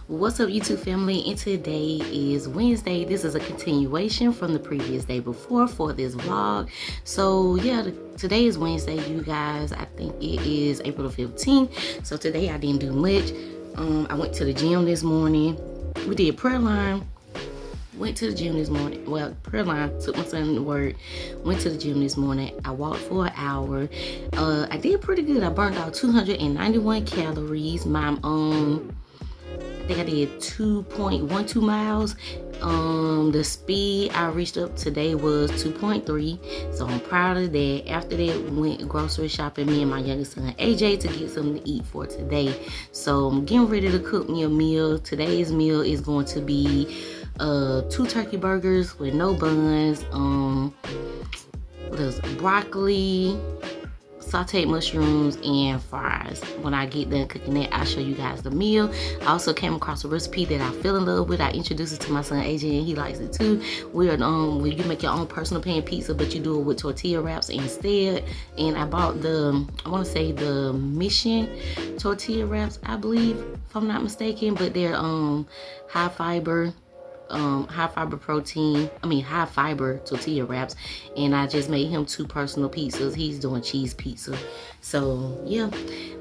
What's up, YouTube family? And today is Wednesday. This is a continuation from the previous day before for this vlog. So yeah, today is Wednesday, you guys. I think it is April the 15th. So today I didn't do much. I went to the gym this morning. We did prayer line. Went to the gym this morning. Well, prayer line, took my son to work. Went to the gym this morning. I walked for an hour. I did pretty good. I burned out 291 calories. I think I did 2.12 miles. The speed I reached up today was 2.3. So I'm proud of that. After that, went grocery shopping, me and my youngest son AJ, to get something to eat for today. So I'm getting ready to cook me a meal. Today's meal is going to be 2 turkey burgers with no buns. There's broccoli, sauteed mushrooms, and fries. When I get done cooking that, I'll show you guys the meal. I also came across a recipe that I fell in love with. I introduced it to my son AJ, and he likes it too. Where you make your own personal pan pizza, but you do it with tortilla wraps instead. And I bought I want to say the Mission tortilla wraps, I believe, if I'm not mistaken. But they're high fiber tortilla wraps, and I just made him 2 personal pizzas. He's doing cheese pizza. So yeah,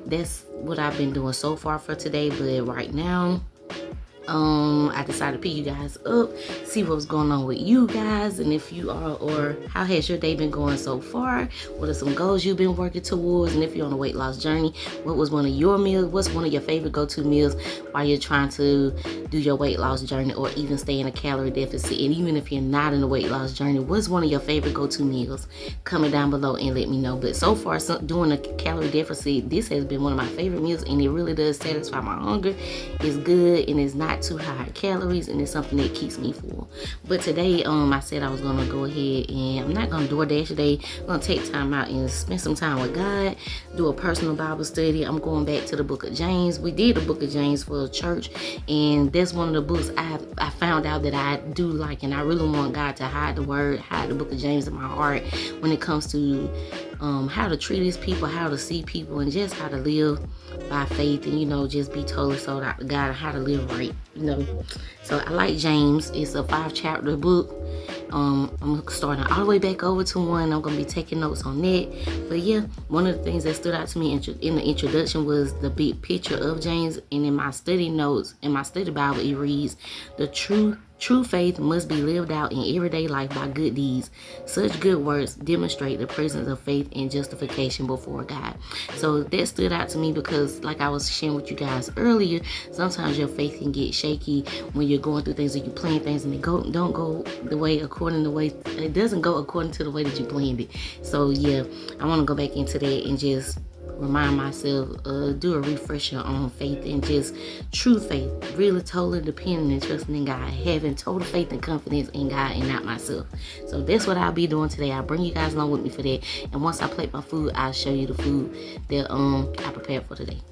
that's what I've been doing so far for today. But right now, I decided to pick you guys up, see what's going on with you guys, and if you are, or how has your day been going so far? What are some goals you've been working towards? And if you're on a weight loss journey, what was one of your meals? What's one of your favorite go-to meals while you're trying to do your weight loss journey, or even stay in a calorie deficit? And even if you're not in a weight loss journey, what's one of your favorite go-to meals? Comment down below and let me know. But so far, doing a calorie deficit, this has been one of my favorite meals, and it really does satisfy my hunger. It's good, and it's not too high calories, and it's something that keeps me full. But today, I said I was gonna go ahead, and I'm not gonna DoorDash today. I'm gonna take time out and spend some time with God, do a personal Bible study. I'm going back to the book of James. We did the book of James for church, and that's one of the books I found out that I do like, and I really want God to hide the word, hide the book of James in my heart when it comes to how to treat his people, how to see people, and just how to live by faith, and just be totally sold out to God, how to live right. So I like James. It's a 5-chapter book. I'm starting all the way back over to 1. I'm gonna be taking notes on that. But yeah, one of the things that stood out to me in the introduction was the big picture of James. And in my study notes, in my study Bible, it reads, "The True faith must be lived out in everyday life by good deeds. Such good works demonstrate the presence of faith and justification before God." So that stood out to me because, like I was sharing with you guys earlier, sometimes your faith can get shaky when you're going through things or you plan things and it don't go the way it doesn't go according to the way that you planned it. So yeah, I want to go back into that and just remind myself, do a refresher on faith and just true faith, really totally depending and trusting in God, having total faith and confidence in God and not myself. So that's what I'll be doing today. I'll bring you guys along with me for that, and once I plate my food, I'll show you the food that I prepared for today.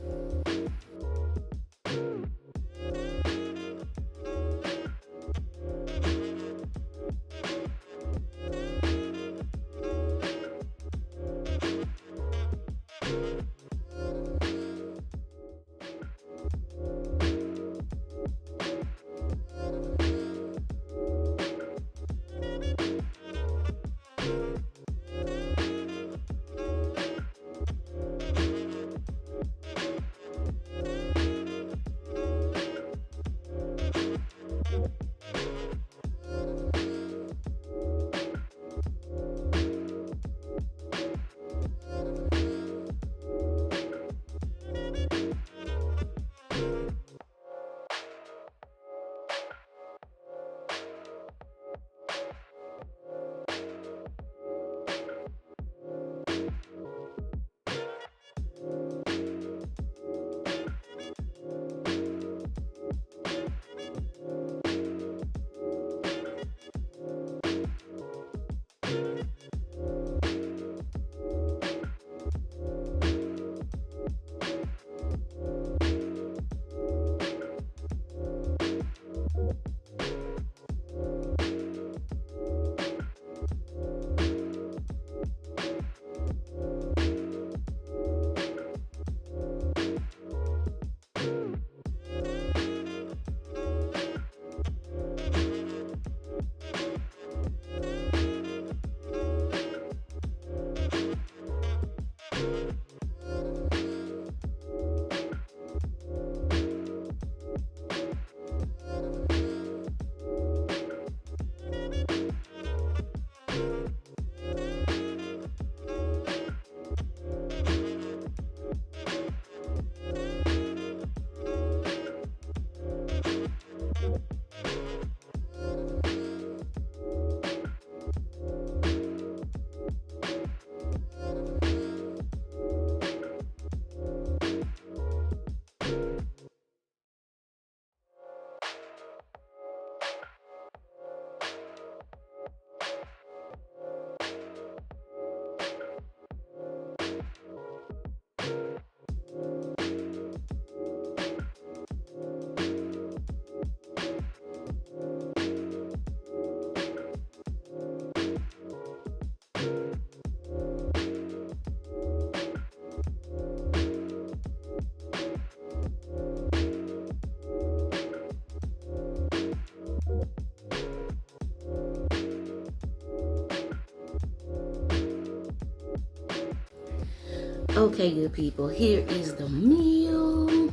Okay, good people, here is the meal.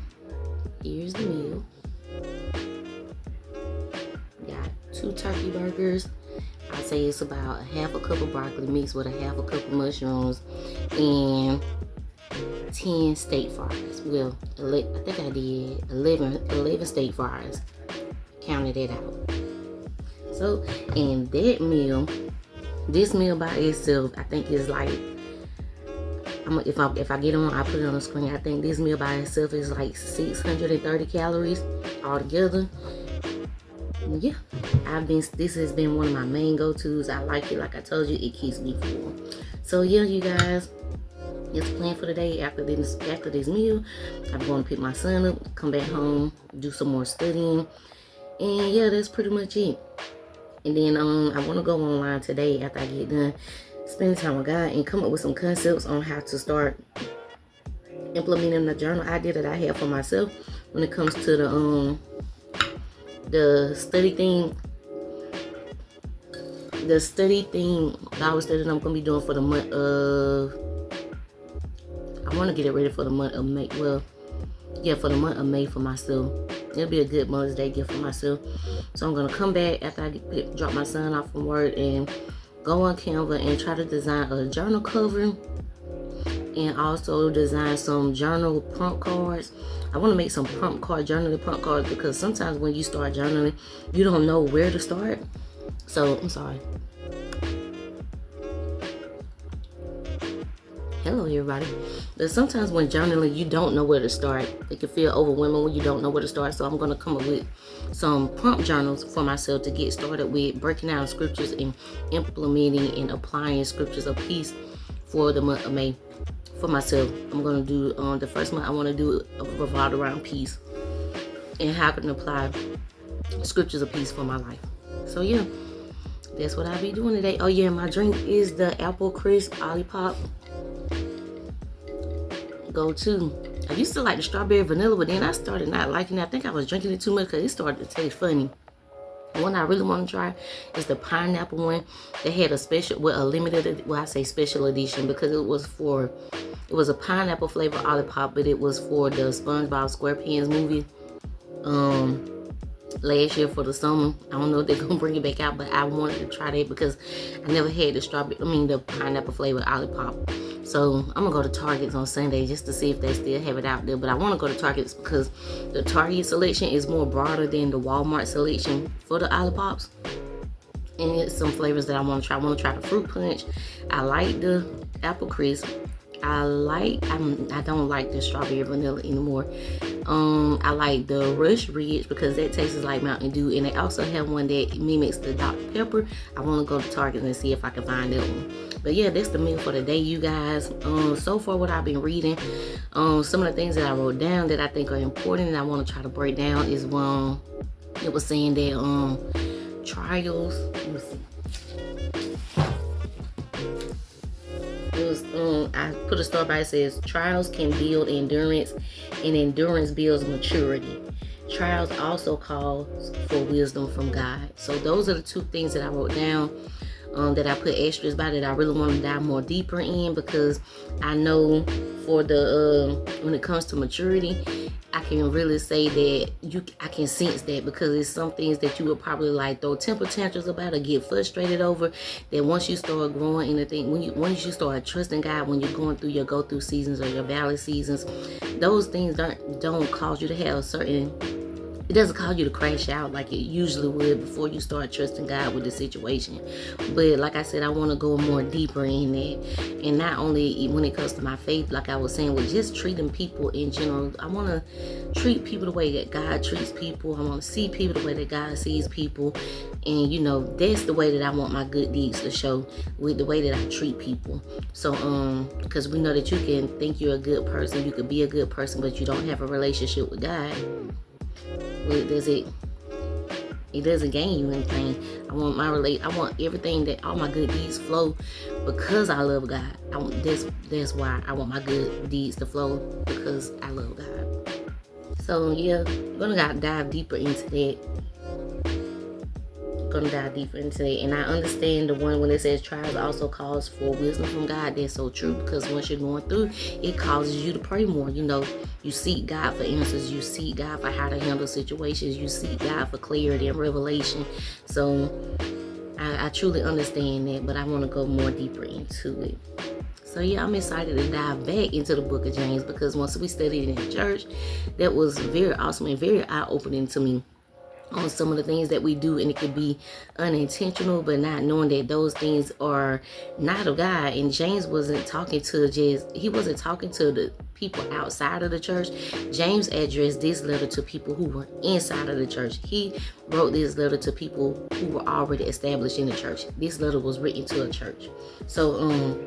Here's the meal. Got 2 turkey burgers. I'd say it's about a half a cup of broccoli mixed with a half a cup of mushrooms and 10 steak fries. Well, I think I did 11 steak fries. Counted it out. So, and that meal, this meal by itself, I think is like, if I get on, I put it on the screen. I think this meal by itself is like 630 calories altogether. Yeah, this has been one of my main go-tos. I like it. Like I told you, it keeps me full. So yeah, you guys, it's plan for the day. After this meal, I'm going to pick my son up, come back home, do some more studying, and yeah, that's pretty much it. And then I want to go online today after I get done spending time with God and come up with some concepts on how to start implementing the journal idea that I have for myself when it comes to the study thing. The study thing, Bible study that I'm going to be doing for the month of, I want to get it ready for the month of May. Well, yeah, for the month of May for myself. It'll be a good Mother's Day gift for myself. So I'm going to come back after I drop my son off from work and go on Canva and try to design a journal cover and also design some journal prompt cards. I want to make some journaling prompt cards because sometimes when you start journaling, you don't know where to start. So, I'm sorry. Hello, everybody. But sometimes when journaling, you don't know where to start. It can feel overwhelming when you don't know where to start. So I'm going to come up with some prompt journals for myself to get started with breaking down scriptures and implementing and applying scriptures of peace for the month of May for myself. I'm going to do the first month. I want to do a revolved around peace and how I can apply scriptures of peace for my life. So yeah, that's what I'll be doing today. Oh yeah, my drink is the Apple Crisp Olipop go-to. I used to like the strawberry vanilla, but then I started not liking it. I think I was drinking it too much because it started to taste funny. The one I really want to try is the pineapple one. They had a special, well, a limited, well, I say special edition because it was a pineapple flavor Olipop, but it was for the SpongeBob SquarePants movie last year for the summer. I don't know if they're gonna bring it back out, but I wanted to try that because I never had the pineapple flavor Olipop. So I'm gonna go to Target's on Sunday just to see if they still have it out there. But I want to go to Target's because the Target selection is more broader than the Walmart selection for the Olipops. And it's some flavors that I want to try. I want to try the fruit punch. I like the apple crisp. I don't like the strawberry vanilla anymore. I like the Rush Ridge because that tastes like Mountain Dew, and they also have one that mimics the Dr. Pepper. I want to go to Target and see if I can find that one. But yeah, that's the meal for the day, you guys. So far what I've been reading, some of the things that I wrote down that I think are important and I want to try to break down is one, it was saying that trials, let me see. It was I put a star by it says trials can build endurance and endurance builds maturity. Trials also call for wisdom from God. So those are the 2 things that I wrote down that I put extras by that I really want to dive more deeper in, because I know for the when it comes to maturity, I can really say that I can sense that, because it's some things that you would probably like throw temper tantrums about or get frustrated over, that once you start growing in the thing, once you start trusting God, when you're going through your go-through seasons or your valley seasons, those things don't cause you to have it doesn't cause you to crash out like it usually would before you start trusting God with the situation. But like I said, I want to go more deeper in that. And not only when it comes to my faith, like I was saying, with just treating people in general. I want to treat people the way that God treats people. I want to see people the way that God sees people. And that's the way that I want my good deeds to show, with the way that I treat people. So because we know that you can think you're a good person, you could be a good person, but you don't have a relationship with God. It doesn't gain you anything. I want everything, that all my good deeds flow because I love God. That's why I want my good deeds to flow, because I love God. So yeah, we're gonna dive deeper into that. gonna dive deeper into it. And I understand the one when it says trials also calls for wisdom from God. That's so true, because once you're going through, it causes you to pray more. You know, you seek God for answers. You seek God for how to handle situations. You seek God for clarity and revelation. So I truly understand that, but I want to go more deeper into it. So yeah, I'm excited to dive back into the book of James, because once we studied it in church, that was very awesome and very eye-opening to me on some of the things that we do, and it could be unintentional, but not knowing that those things are not of God. And James wasn't talking to he wasn't talking to the people outside of the church. James addressed this letter to people who were inside of the church. He wrote this letter to people who were already established in the church. This letter was written to a church. So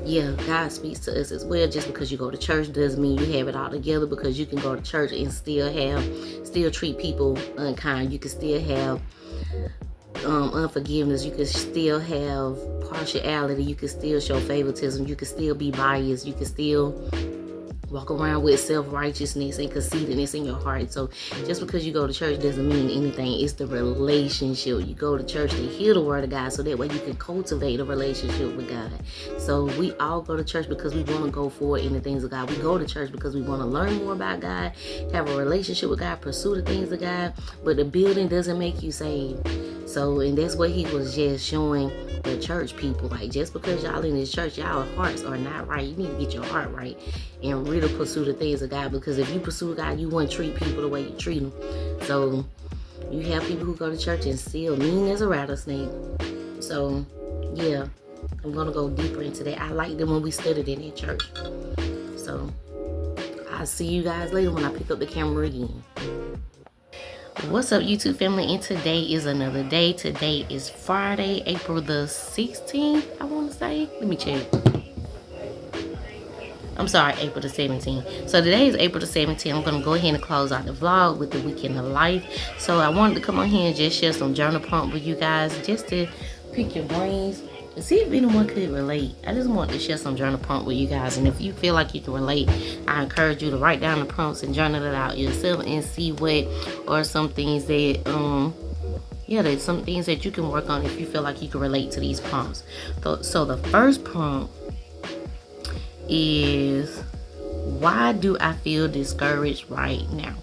yeah, God speaks to us as well. Just because you go to church doesn't mean you have it all together, because you can go to church and still treat people unkind. You can still have unforgiveness. You can still have partiality. You can still show favoritism. You can still be biased. You can still walk around with self-righteousness and conceitedness in your heart. So just because you go to church doesn't mean anything. It's the relationship. You go to church to hear the word of God, so that way you can cultivate a relationship with God. So we all go to church because we want to go forward in the things of God. We go to church because we want to learn more about God, have a relationship with God, pursue the things of God. But the building doesn't make you saved. So, and that's what he was just showing the church people. Like, just because y'all in this church, y'all hearts are not right. You need to get your heart right and really pursue the things of God. Because if you pursue God, you wouldn't treat people the way you treat them. So you have people who go to church and still mean as a rattlesnake. So yeah, I'm gonna go deeper into that. I liked it when we studied in that church. So I'll see you guys later when I pick up the camera again. What's up, YouTube family? And today is another day. Today is Friday, April the 16th, I want to say. Let me check. I'm sorry, April the 17th. So today is April the 17th. I'm going to go ahead and close out the vlog with the weekend of life. So I wanted to come on here and just share some journal prompt with you guys, just to pick your brains and see if anyone could relate. I just wanted to share some journal prompt with you guys. And if you feel like you can relate, I encourage you to write down the prompts and journal it out yourself and see what are some things that there's some things that you can work on if you feel like you can relate to these prompts. So the first prompt is, why do I feel discouraged right now?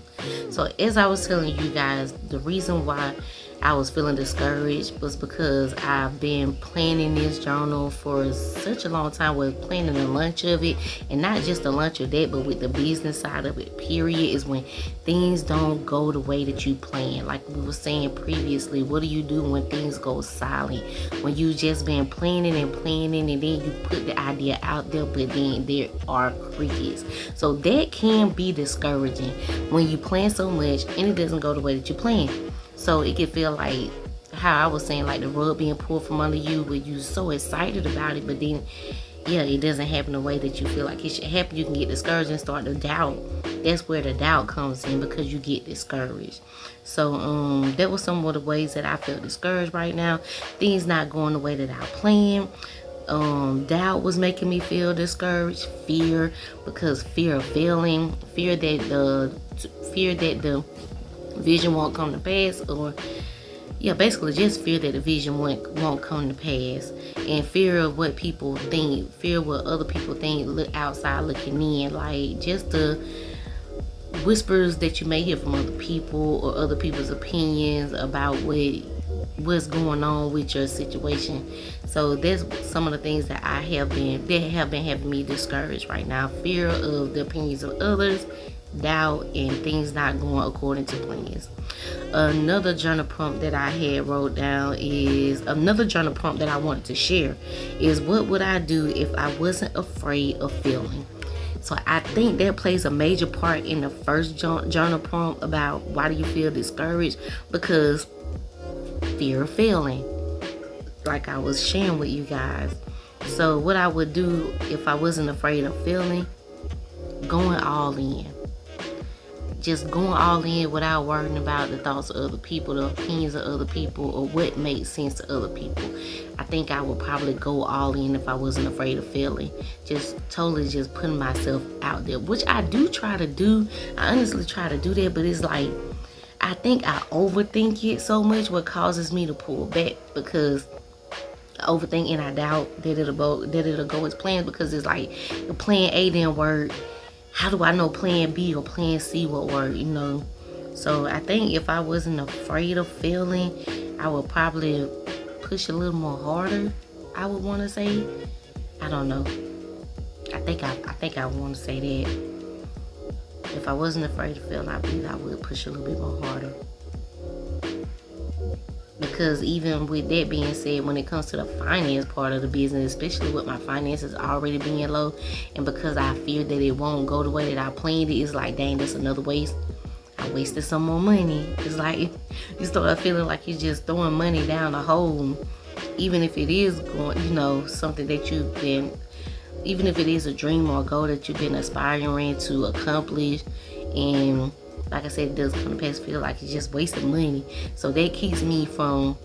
So as I was telling you guys, the reason why I was feeling discouraged was because I've been planning this journal for such a long time, with planning the lunch of it, and not just the lunch of that, but with the business side of it, period, is when things don't go the way that you plan. Like we were saying previously, what do you do when things go silent? When you just been planning and then you put the idea out there, but then there are crickets. So that can be discouraging when you plan so much and it doesn't go the way that you plan. So it can feel like how I was saying, like the rug being pulled from under you, where you're so excited about it, but then, yeah, it doesn't happen the way that you feel like it should happen. You can get discouraged and start to doubt. That's where the doubt comes in, because you get discouraged. So that was some of the ways that I feel discouraged right now. Things not going the way that I planned. Doubt was making me feel discouraged. Fear, because fear of failing, fear that the vision won't come to pass, or basically just fear that the vision won't come to pass, and fear of what people think, fear what other people think, look outside looking in, like just the whispers that you may hear from other people or other people's opinions about what's going on with your situation. So that's some of the things that have been having me discouraged right now. Fear of the opinions of others, doubt, and things not going according to plans. Another journal prompt that I had wrote down is, another journal prompt that I wanted to share is, what would I do if I wasn't afraid of failing? So I think that plays a major part in the first journal prompt about why do you feel discouraged, because fear of failing, like I was sharing with you guys. So what I would do if I wasn't afraid of failing, going all in. Just going all in without worrying about the thoughts of other people, the opinions of other people, or what makes sense to other people. I think I would probably go all in if I wasn't afraid of failing. Just totally just putting myself out there, which I do try to do. I honestly try to do that, but it's like I think I overthink it so much, what causes me to pull back, because I overthink and I doubt that it'll go as planned, because it's like the plan A didn't work. How do I know plan B or plan C will work, you know? So I think if I wasn't afraid of failing, I would probably push a little more harder, I would want to say. I don't know. I think I want to say that. If I wasn't afraid of failing, I believe I would push a little bit more harder. Because even with that being said, when it comes to the finance part of the business, especially with my finances already being low, and because I fear that it won't go the way that I planned it, it's like, dang, that's another waste. I wasted some more money. It's like you start feeling like you're just throwing money down the hole, even if it is going, you know, something that you've been, even if it is a dream or a goal that you've been aspiring to accomplish. And like I said, it does come to pass, feel like it's just wasting money. So that keeps me from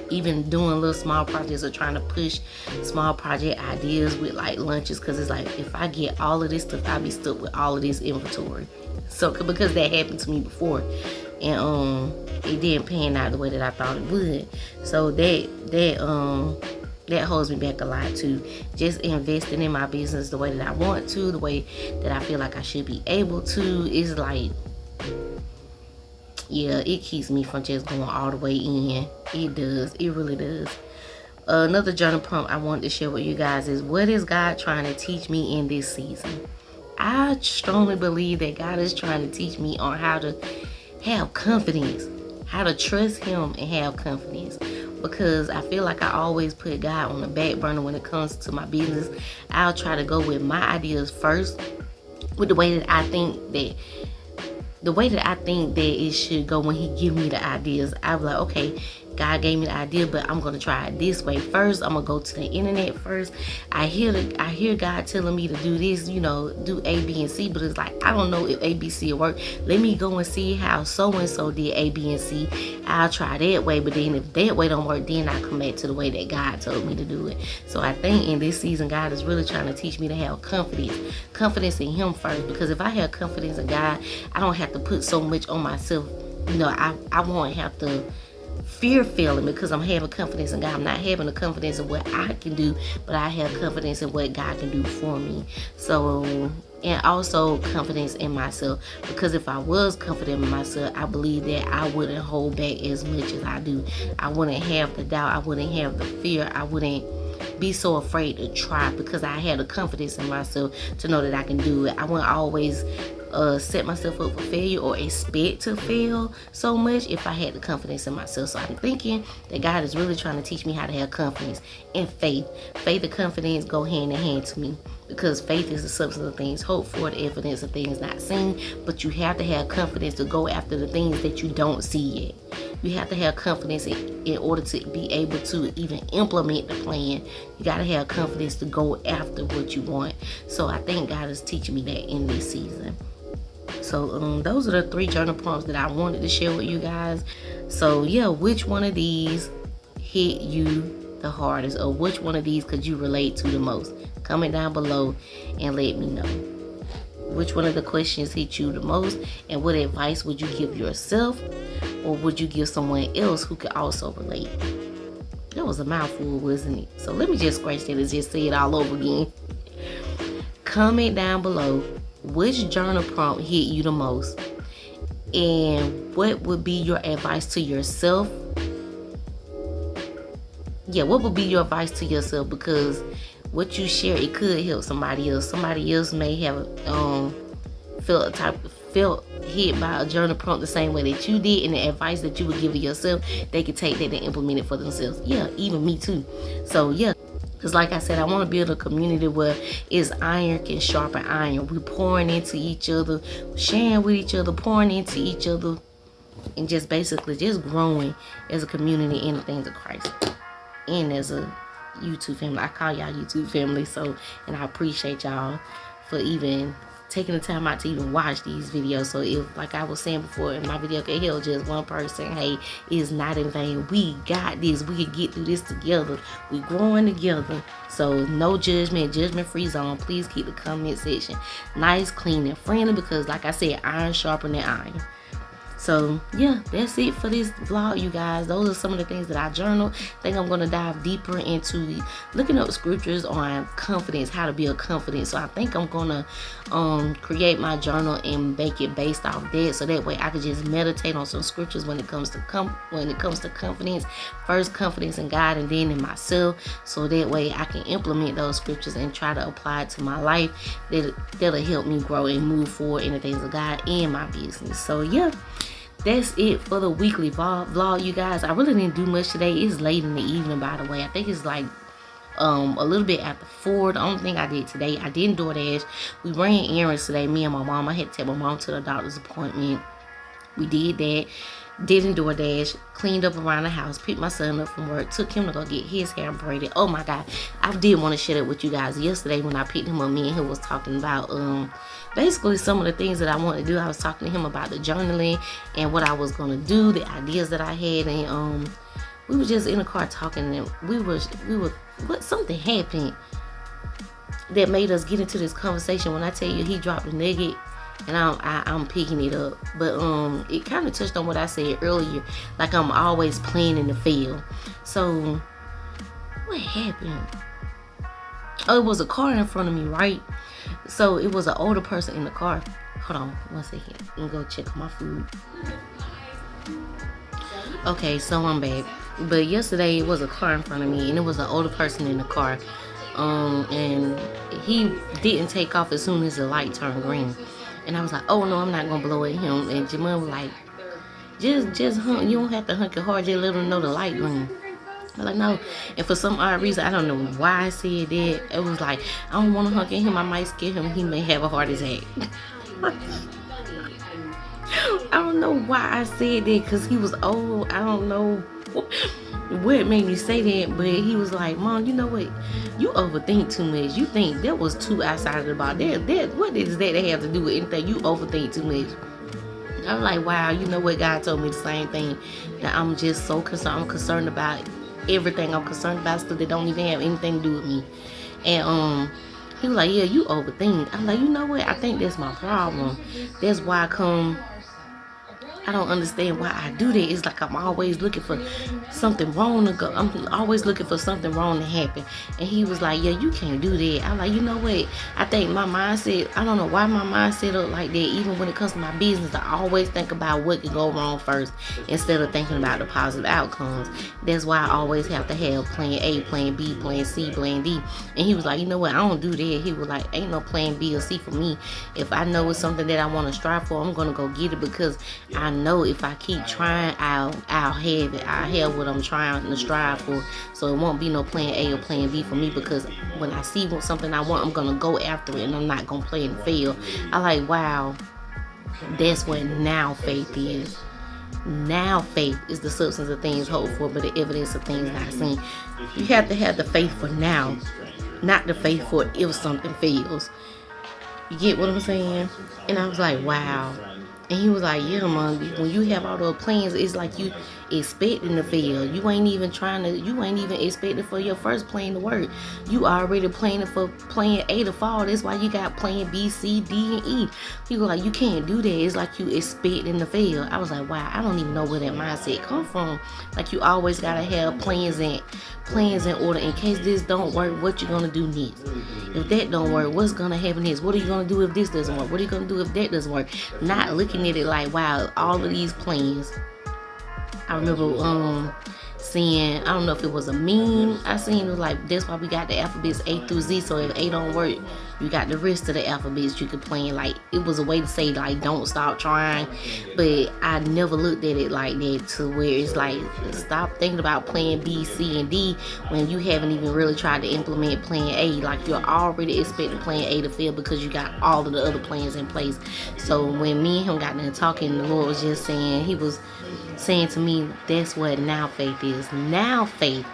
even doing little small projects or trying to push small project ideas with like lunches, because it's like, if I get all of this stuff, I'll be stuck with all of this inventory. So because that happened to me before, and it didn't pan out the way that I thought it would. So that holds me back a lot too. Just investing in my business the way that I want to, the way that I feel like I should be able to, is like, yeah, it keeps me from just going all the way in. It does. It really does. Another journal prompt I wanted to share with you guys is, what is God trying to teach me in this season? I strongly believe that God is trying to teach me on how to have confidence, how to trust Him and have confidence. Because I feel like I always put God on the back burner when it comes to my business. I'll try to go with my ideas first, with the way that I think that it should go. When He give me the ideas, I'll be like, okay, God gave me the idea, but I'm gonna try it this way first. I'm gonna go to the internet first. I hear God telling me to do this, you know, do A, B, and C, but it's like, I don't know if A, B, C will work. Let me go and see how so and so did A, B, and C. I'll try that way, but then if that way don't work, then I come back to the way that God told me to do it. So I think in this season, God is really trying to teach me to have confidence in Him first. Because if I have confidence in God, I don't have to put so much on myself. You know, I won't have to fear failing, because I'm having confidence in God. I'm not having the confidence in what I can do, but I have confidence in what God can do for me. So, and also confidence in myself, because if I was confident in myself, I believe that I wouldn't hold back as much as I do. I wouldn't have the doubt. I wouldn't have the fear. I wouldn't be so afraid to try, because I had the confidence in myself to know that I can do it. I wouldn't always set myself up for failure or expect to fail so much if I had the confidence in myself. So I'm thinking that God is really trying to teach me how to have confidence and faith. Faith and confidence go hand in hand to me, because faith is the substance of things hoped for, the evidence of things not seen. But you have to have confidence to go after the things that you don't see yet. You have to have confidence in order to be able to even implement the plan. You got to have confidence to go after what you want. So I think God is teaching me that in this season. So those are the 3 journal prompts that I wanted to share with you guys. So yeah, which one of these hit you the hardest, or which one of these could you relate to the most? Comment down below and let me know. Which one of the questions hit you the most, and what advice would you give yourself, or would you give someone else who could also relate? That was a mouthful, wasn't it? So let me just scratch that and just say it all over again. Comment down below which journal prompt hit you the most, and what would be your advice to yourself. Yeah, what would be your advice to yourself? Because what you share, it could help somebody else. Somebody else may have felt hit by a journal prompt the same way that you did, and the advice that you would give to yourself, they could take that and implement it for themselves. Yeah, even me too. So yeah, because like I said, I want to build a community where it's iron can sharpen iron. We're pouring into each other, sharing with each other, pouring into each other, and just basically just growing as a community in the things of Christ. And as a YouTube family, I call y'all YouTube family. So, and I appreciate y'all for even taking the time out to even watch these videos. So if, like I was saying before, in my video can help just one person, hey, it's not in vain. We got this. We can get through this together. We growing together. So no judgment, judgment-free zone. Please keep the comment section nice, clean, and friendly, because like I said, iron sharpening iron. So yeah, that's it for this vlog, you guys. Those are some of the things that I journaled. I think I'm gonna dive deeper into looking up scriptures on confidence, how to build confidence. So I think I'm gonna create my journal and make it based off that, so that way I could just meditate on some scriptures when it comes to confidence. First, confidence in God, and then in myself, so that way I can implement those scriptures and try to apply it to my life. That'll help me grow and move forward in the things of God and my business. So yeah, that's it for the weekly vlog, you guys. I really didn't do much today. It's late in the evening, by the way. I think it's like a little bit after 4. The only thing I did today, I didn't DoorDash. We ran errands today, me and my mom. I had to take my mom to the doctor's appointment. We did that. Didn't DoorDash, cleaned up around the house, picked my son up from work, took him to go get his hair braided. Oh my God, I did want to share that with you guys. Yesterday when I picked him up, me and him was talking about basically some of the things that I wanted to do. I was talking to him about the journaling and what I was gonna do, the ideas that I had, and we were just in the car talking, and we were something happened that made us get into this conversation. When I tell you, he dropped a nugget, and I'm picking it up, but it kind of touched on what I said earlier, like I'm always playing in the field. So what happened? Oh, it was a car in front of me, right? So it was an older person in the car. Hold on 1 second, I'm gonna go check on my food. Okay, so I'm back. But yesterday it was a car in front of me, and it was an older person in the car, and he didn't take off as soon as the light turned green. And I was like, oh no, I'm not gonna blow at him. And Jamal was like, just hunt. You don't have to hunt it hard, just let him know the light green. I'm like, no. And for some odd reason, I don't know why I said that. It was like, I don't want to hunk at him. I might scare him. He may have a heart attack. I don't know why I said that, because he was old. I don't know what made me say that, but he was like, Mom, you know what? You overthink too much. You think that was too outside of the box. What does that have to do with anything? You overthink too much. I'm like, wow, you know what? God told me the same thing. That I'm just so concerned. I'm concerned about everything. I'm concerned about stuff that don't even have anything to do with me. And he was like, yeah, you overthink. I'm like, you know what? I think that's my problem. That's why I don't understand why I do that. It's like I'm always looking for something wrong to go. I'm always looking for something wrong to happen. And he was like, yeah, you can't do that. I'm like, you know what? I think my mindset, I don't know why my mindset up like that. Even when it comes to my business, I always think about what can go wrong first instead of thinking about the positive outcomes. That's why I always have to have plan A, plan B, plan C, plan D. And he was like, you know what? I don't do that. He was like, ain't no plan B or C for me. If I know it's something that I want to strive for, I'm going to go get it, because I know if I keep trying, I'll have it. I'll have what I'm trying to strive for. So it won't be no plan A or plan B for me, because when I see something I want, I'm gonna go after it, and I'm not gonna play and fail. I like, wow, that's what now faith is. Now faith is the substance of things hoped for, but the evidence of things not seen. You have to have the faith for now, not the faith for if something fails. You get what I'm saying? And I was like, wow. And he was like, yeah, Mom, when you have all those plans, it's like you expecting to fail. You ain't even expecting for your first plan to work. You already planning for plan A to fall. That's why you got plan B, C, D, and E. He was like, you can't do that. It's like you expecting to fail. I was like, wow, I don't even know where that mindset come from. Like, you always gotta have plans in order in case this don't work. What you gonna do next? If that don't work, what's gonna happen next? What are you gonna do if this doesn't work? What are you gonna do if that doesn't work? Not looking at it like, wow, all of these plans. I remember seeing, I don't know if it was a meme I seen, it was like, that's why we got the alphabets A through Z, so if A don't work, you got the rest of the alphabets you could plan. Like, it was a way to say, like, don't stop trying. But I never looked at it like that, to where it's like, stop thinking about plan B, C, and D when you haven't even really tried to implement plan A. Like, you're already expecting plan A to fail because you got all of the other plans in place. So when me and him got there talking, the Lord was just saying, he was saying to me, that's what now faith is. Now faith.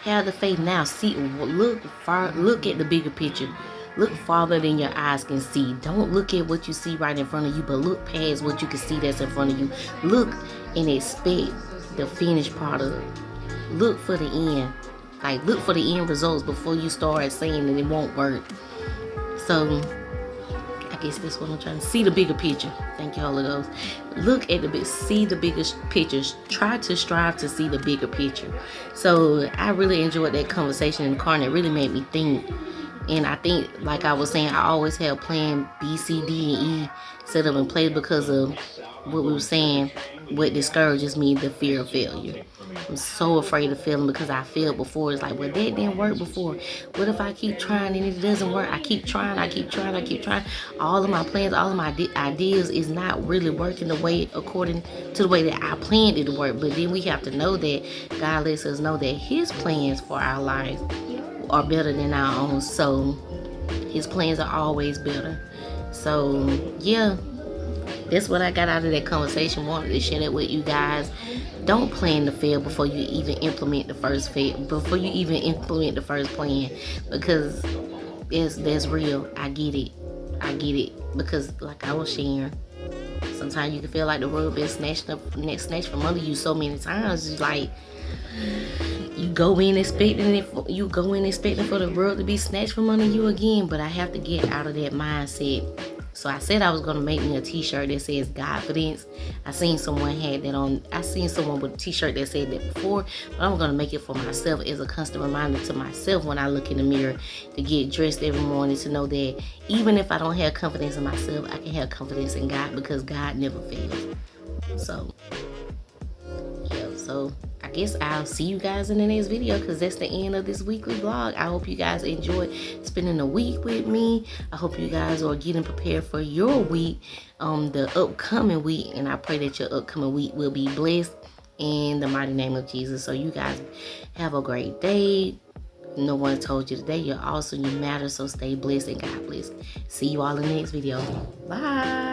Have the faith now. See, look at the bigger picture. Look farther than your eyes can see. Don't look at what you see right in front of you, but look past what you can see that's in front of you. Look and expect the finished product. Look for the end. Like, look for the end results before you start saying that it won't work. So I guess that's what I'm trying to see, the bigger picture. Thank you, Holy Ghost. Look at see the bigger pictures. Try to strive to see the bigger picture. So I really enjoyed that conversation in the car, and it really made me think. And I think, like I was saying, I always have plan B, C, D, and E set up in place because of what we were saying. What discourages me, the fear of failure. I'm so afraid of failing because I failed before. It's like, well, that didn't work before. What if I keep trying and it doesn't work? I keep trying, I keep trying, I keep trying. All of my plans, all of my ideas is not really working the way, according to the way that I planned it to work. But then we have to know that God lets us know that his plans for our lives are better than our own. So his plans are always better. So yeah, that's what I got out of that conversation. Wanted to share that with you guys. Don't plan to fail before you even implement the first plan, because that's real. I get it, because like I was sharing, sometimes you can feel like the world been snatched from under you so many times. It's like you go in expecting for the world to be snatched from under you again. But I have to get out of that mindset. So I said I was gonna make me a t-shirt that says Godfidence. I seen someone had that on. I seen someone with a t-shirt that said that before, but I'm gonna make it for myself as a constant reminder to myself when I look in the mirror, to get dressed every morning, to know that even if I don't have confidence in myself, I can have confidence in God, because God never fails. So yeah, so I guess I'll see you guys in the next video, because that's the end of this weekly vlog. I hope you guys enjoyed spending a week with me. I hope you guys are getting prepared for your week, the upcoming week, and I pray that your upcoming week will be blessed in the mighty name of Jesus. So you guys have a great day. No one told you today you're awesome, you matter, so stay blessed and God bless. See you all in the next video. Bye.